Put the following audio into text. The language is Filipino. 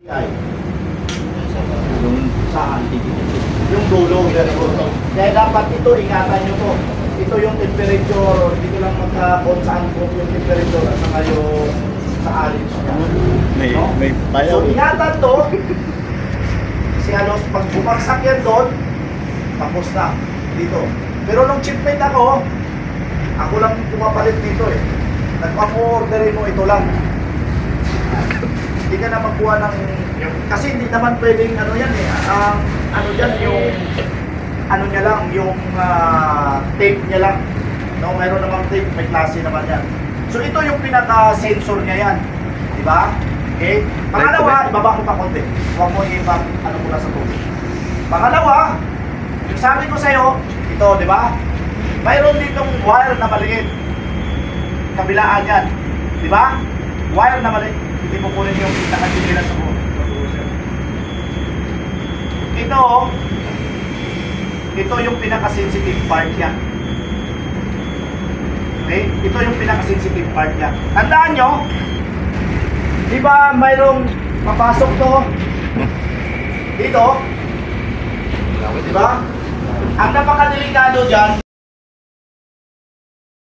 Yung saan? Yung dulo. Kaya dapat ito, ingatan nyo to. Ito yung temperature, dito lang magka-consaan po yung temperature at saka yung sa alins niya. May bayaw. So ingatan to. Kasi halos pag bumagsak yan doon, tapos na dito. Pero nung chipmate ako lang pumapalit dito eh. Nagpap-orderin mo ito lang. Hindi ka na magkuha ng... Kasi hindi naman pwedeng ano yan eh. Ano dyan yung... Ano niya lang, yung tape niya lang. No, mayroon namang tape, may klase naman yan. So ito yung pinaka-sensor niya yan. Diba? Okay? Pangalawa, ibaba ko pa konti. Huwag mo i-ibang ano mula sa tubig. Pangalawa, yung sabi ko sa'yo, ito, di ba? Mayroon ditong wire na maliit. Kabilaan yan. Di ba? Wire na maliit. Hindi mo kunin yung nakadinila sa buo. Ito yung pinaka-sensitive part yan. Okay? Ito yung pinaka-sensitive part yan. Tandaan nyo, di ba mayroong papasok to dito? Di ba? Ang napakadelikado dyan,